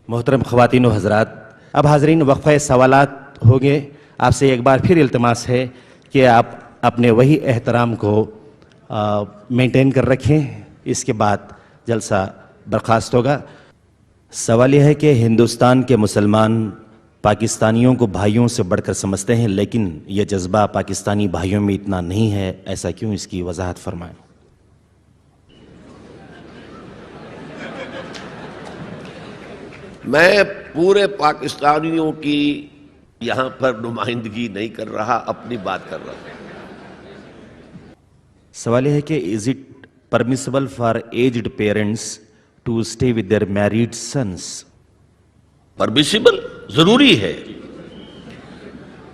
محترم خواتین و حضرات، اب حاضرین وقفہ سوالات ہوگے. آپ سے ایک بار پھر التماس ہے کہ آپ اپنے وہی احترام کو مینٹین کر رکھیں. اس کے بعد جلسہ برخاست ہوگا. سوال یہ ہے کہ ہندوستان کے مسلمان پاکستانیوں کو بھائیوں سے بڑھ کر سمجھتے ہیں، لیکن یہ جذبہ پاکستانی بھائیوں میں اتنا نہیں ہے، ایسا کیوں؟ اس کی وضاحت فرمائیں. میں پورے پاکستانیوں کی یہاں پر نمائندگی نہیں کر رہا، اپنی بات کر رہا ہوں. سوال یہ ہے کہ is it permissible for aged parents to stay with their married sons? Permissible ضروری ہے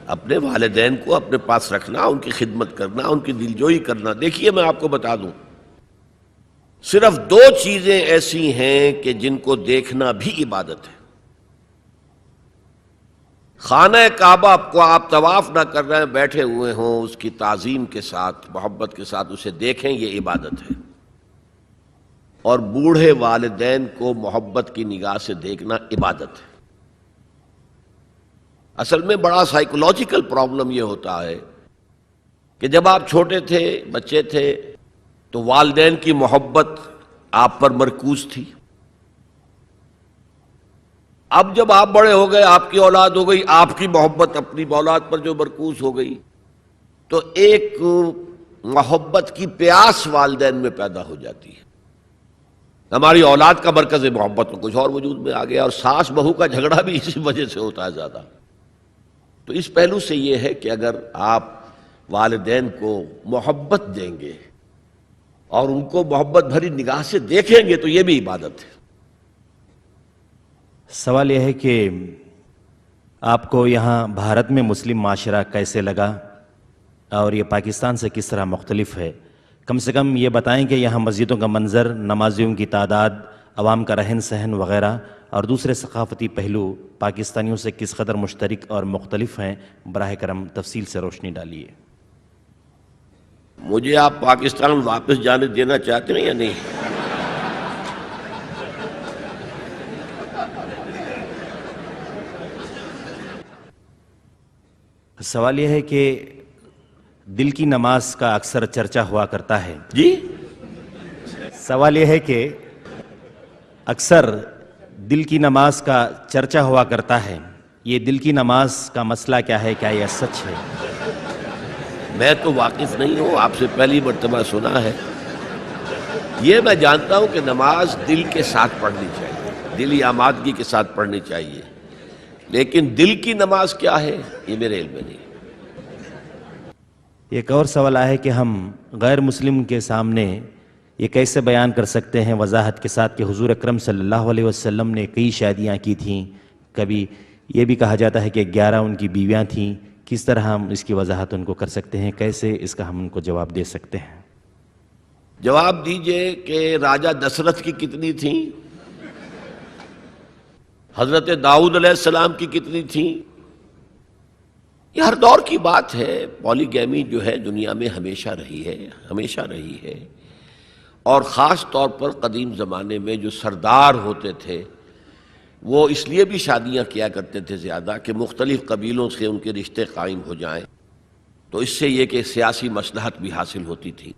اپنے والدین کو اپنے پاس رکھنا، ان کی خدمت کرنا، ان کی دلجوئی کرنا. دیکھیے میں آپ کو بتا دوں، صرف دو چیزیں ایسی ہیں کہ جن کو دیکھنا بھی عبادت ہے. خانہ کعبہ کو آپ طواف نہ کر رہے ہیں، بیٹھے ہوئے ہوں، اس کی تعظیم کے ساتھ، محبت کے ساتھ اسے دیکھیں، یہ عبادت ہے. اور بوڑھے والدین کو محبت کی نگاہ سے دیکھنا عبادت ہے. اصل میں بڑا سائیکولوجیکل پرابلم یہ ہوتا ہے کہ جب آپ چھوٹے تھے، بچے تھے، تو والدین کی محبت آپ پر مرکوز تھی. اب جب آپ بڑے ہو گئے، آپ کی اولاد ہو گئی، آپ کی محبت اپنی اولاد پر جو مرکوز ہو گئی، تو ایک محبت کی پیاس والدین میں پیدا ہو جاتی ہے. ہماری اولاد کا مرکز محبت تو کچھ اور وجود میں آ گیا، اور ساس بہو کا جھگڑا بھی اسی وجہ سے ہوتا ہے زیادہ. تو اس پہلو سے یہ ہے کہ اگر آپ والدین کو محبت دیں گے اور ان کو محبت بھری نگاہ سے دیکھیں گے تو یہ بھی عبادت ہے. سوال یہ ہے کہ آپ کو یہاں بھارت میں مسلم معاشرہ کیسے لگا اور یہ پاکستان سے کس طرح مختلف ہے؟ کم سے کم یہ بتائیں کہ یہاں مسجدوں کا منظر، نمازیوں کی تعداد، عوام کا رہن سہن وغیرہ اور دوسرے ثقافتی پہلو پاکستانیوں سے کس قدر مشترک اور مختلف ہیں. براہ کرم تفصیل سے روشنی ڈالیے. مجھے آپ پاکستان واپس جانے دینا چاہتے ہیں یا نہیں؟ سوال یہ ہے کہ دل کی نماز کا اکثر چرچا ہوا کرتا ہے. جی، سوال یہ ہے کہ اکثر دل کی نماز کا چرچا ہوا کرتا ہے. یہ دل کی نماز کا مسئلہ کیا ہے؟ کیا یہ سچ ہے؟ میں تو واقف نہیں ہوں، آپ سے پہلی مرتبہ سنا ہے. یہ میں جانتا ہوں کہ نماز دل کے ساتھ پڑھنی چاہیے، دلی آمادگی کے ساتھ پڑھنی چاہیے، لیکن دل کی نماز کیا ہے یہ میرے علم میں نہیں. ایک اور سوال ہے کہ ہم غیر مسلم کے سامنے یہ کیسے بیان کر سکتے ہیں وضاحت کے ساتھ کہ حضور اکرم صلی اللہ علیہ وسلم نے کئی شادیاں کی تھیں، کبھی یہ بھی کہا جاتا ہے کہ 11 ان کی بیویاں تھیں. کس طرح ہم اس کی وضاحت ان کو کر سکتے ہیں؟ کیسے اس کا ہم ان کو جواب دے سکتے ہیں؟ جواب دیجئے کہ راجہ دشرتھ کی کتنی تھیں، حضرت داؤد علیہ السلام کی کتنی تھیں. یہ ہر دور کی بات ہے. پولی گیمی جو ہے دنیا میں ہمیشہ رہی ہے، ہمیشہ رہی ہے. اور خاص طور پر قدیم زمانے میں جو سردار ہوتے تھے وہ اس لیے بھی شادیاں کیا کرتے تھے زیادہ کہ مختلف قبیلوں سے ان کے رشتے قائم ہو جائیں، تو اس سے یہ کہ سیاسی مصلحت بھی حاصل ہوتی تھی.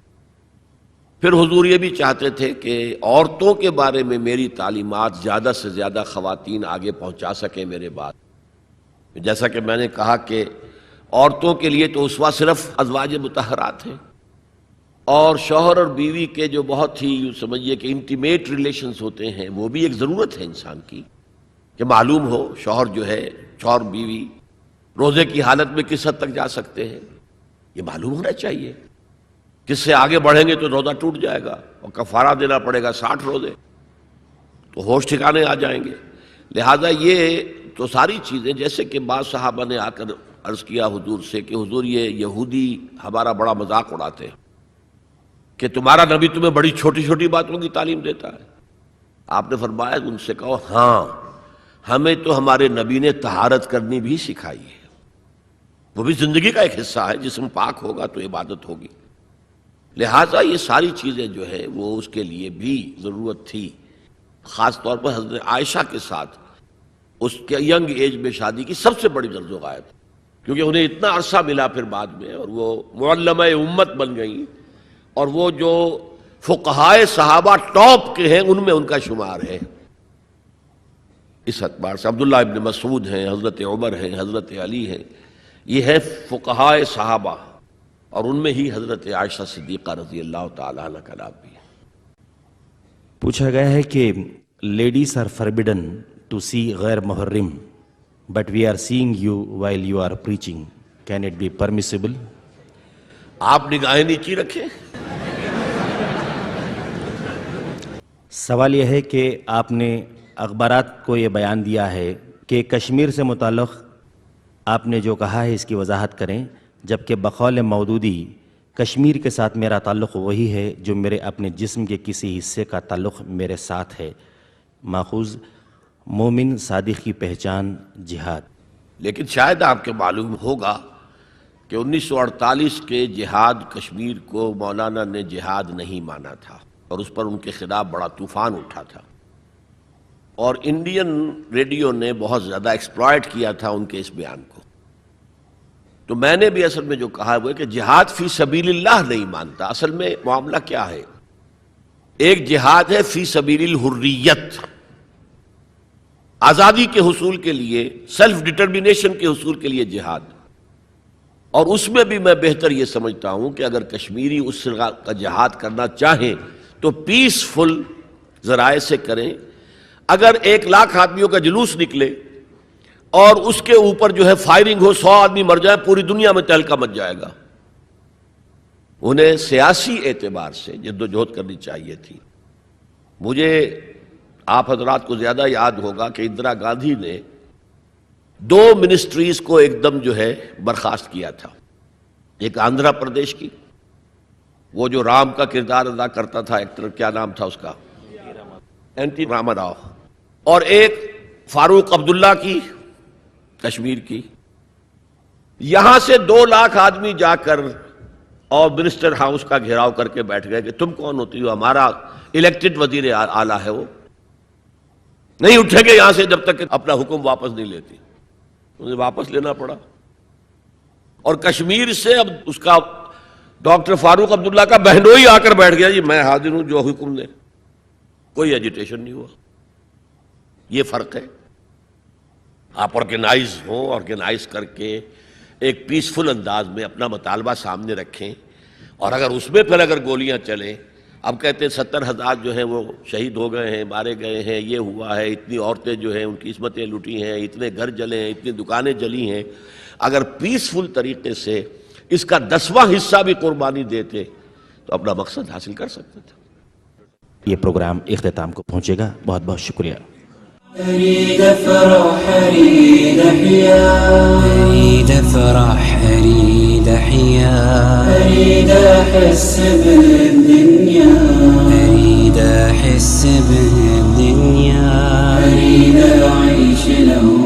پھر حضور یہ بھی چاہتے تھے کہ عورتوں کے بارے میں میری تعلیمات زیادہ سے زیادہ خواتین آگے پہنچا سکیں میرے بعد. جیسا کہ میں نے کہا کہ عورتوں کے لیے تو اسوہ صرف ازواج مطہرات ہیں، اور شوہر اور بیوی کے جو بہت ہی یوں سمجھیے کہ انٹیمیٹ ریلیشنز ہوتے ہیں وہ بھی ایک ضرورت ہے انسان کی کہ معلوم ہو شوہر جو ہے، شوہر بیوی روزے کی حالت میں کس حد تک جا سکتے ہیں، یہ معلوم ہونا چاہیے. کس سے آگے بڑھیں گے تو روزہ ٹوٹ جائے گا اور کفارہ دینا پڑے گا 60 روزے، تو ہوش ٹھکانے آ جائیں گے. لہذا یہ تو ساری چیزیں، جیسے کہ بعض صحابہ نے آ کر عرض کیا حضور سے کہ حضور یہ یہودی ہمارا بڑا مذاق اڑاتے ہیں کہ تمہارا نبی تمہیں بڑی چھوٹی چھوٹی باتوں کی تعلیم دیتا ہے. آپ نے فرمایا ان سے کہو ہاں ہمیں تو ہمارے نبی نے طہارت کرنی بھی سکھائی ہے، وہ بھی زندگی کا ایک حصہ ہے. جسم پاک ہوگا تو عبادت ہوگی. لہٰذا یہ ساری چیزیں جو ہے وہ اس کے لیے بھی ضرورت تھی. خاص طور پر حضرت عائشہ کے ساتھ اس کے ینگ ایج میں شادی کی سب سے بڑی غرض و غائب، کیونکہ انہیں اتنا عرصہ ملا پھر بعد میں، اور وہ معلمہ امت بن گئیں، اور وہ جو فقہائے صحابہ ٹاپ کے ہیں ان میں ان کا شمار ہے۔ اس اعتبار سے عبداللہ ابن مسعود ہیں، حضرت عمر ہیں، حضرت علی ہیں، یہ ہے فقہائے صحابہ، اور ان میں ہی حضرت عائشہ صدیقہ رضی اللہ تعالی عنہ کا نام بھی ہے۔ پوچھا گیا ہے کہ ladies are forbidden to see غیر محرم but we are seeing you while you are preaching, can it be permissible? آپ نگاہیں نیچی رکھیں۔ سوال یہ ہے کہ آپ نے اخبارات کو یہ بیان دیا ہے کہ کشمیر سے متعلق آپ نے جو کہا ہے اس کی وضاحت کریں، جبکہ بقول مودودی کشمیر کے ساتھ میرا تعلق وہی ہے جو میرے اپنے جسم کے کسی حصے کا تعلق میرے ساتھ ہے، ماخوذ مومن صادق کی پہچان جہاد۔ لیکن شاید آپ کے معلوم ہوگا کہ 1948 کے جہاد کشمیر کو مولانا نے جہاد نہیں مانا تھا، اور اس پر ان کے خلاف بڑا طوفان اٹھا تھا، اور انڈین ریڈیو نے بہت زیادہ ایکسپلائٹ کیا تھا ان کے اس بیان کو۔ تو میں نے بھی اصل میں جو کہا وہ ہے کہ جہاد فی سبیل اللہ نہیں مانتا۔ اصل میں معاملہ کیا ہے؟ ایک جہاد ہے فی سبیل الحریت، آزادی کے حصول کے لیے، سیلف ڈٹرمنیشن کے حصول کے لیے جہاد، اور اس میں بھی میں بہتر یہ سمجھتا ہوں کہ اگر کشمیری اس طرح کا جہاد کرنا چاہیں تو پیسفل ذرائع سے کریں۔ اگر 1,00,000 آدمیوں کا جلوس نکلے اور اس کے اوپر جو ہے فائرنگ ہو، 100 آدمی مر جائے، پوری دنیا میں تہلکہ مچ جائے گا۔ انہیں سیاسی اعتبار سے جدوجہد کرنی چاہیے تھی۔ مجھے آپ حضرات کو زیادہ یاد ہوگا کہ اندرا گاندھی نے 2 منسٹریز کو ایک دم جو ہے برخاست کیا تھا، ایک آندھرا پردیش کی، وہ جو رام کا کردار ادا کرتا تھا ایکٹر، کیا نام تھا اس کا، این ٹی راما راؤ، اور ایک فاروق عبداللہ کی کشمیر کی۔ یہاں سے 2,00,000 آدمی جا کر اور منسٹر ہاؤس کا گھیراؤ کر کے بیٹھ گئے کہ تم کون ہوتی ہو؟ ہمارا الیکٹڈ وزیر اعلیٰ ہے، وہ نہیں اٹھے گے یہاں سے جب تک کہ اپنا حکم واپس نہیں لیتی۔ انہیں واپس لینا پڑا، اور کشمیر سے اب اس کا ڈاکٹر فاروق عبداللہ کا بہنوئی آ کر بیٹھ گیا، جی میں حاضر ہوں جو حکم دے۔ کوئی ایجیٹیشن نہیں ہوا۔ یہ فرق ہے۔ آپ آرگنائز ہوں، آرگنائز کر کے ایک پیسفل انداز میں اپنا مطالبہ سامنے رکھیں، اور اگر اس میں پھر اگر گولیاں چلیں، اب کہتے ہیں 70,000 جو ہیں وہ شہید ہو گئے ہیں، مارے گئے ہیں، یہ ہوا ہے، اتنی عورتیں جو ہیں ان کی عصمتیں لوٹی ہیں، اتنے گھر جلے ہیں، اتنی دکانیں جلی ہیں۔ اگر پیسفل طریقے سے اس کا 10واں حصہ بھی قربانی دیتے تو اپنا مقصد حاصل کر سکتے تھے۔ یہ پروگرام اختتام کو پہنچے گا، بہت بہت شکریہ۔ أريد أفرح أريد أحيا أريد أفرح أريد أحيا أريد أحس بالدنيا أريد أحس بالدنيا أريد أعيش له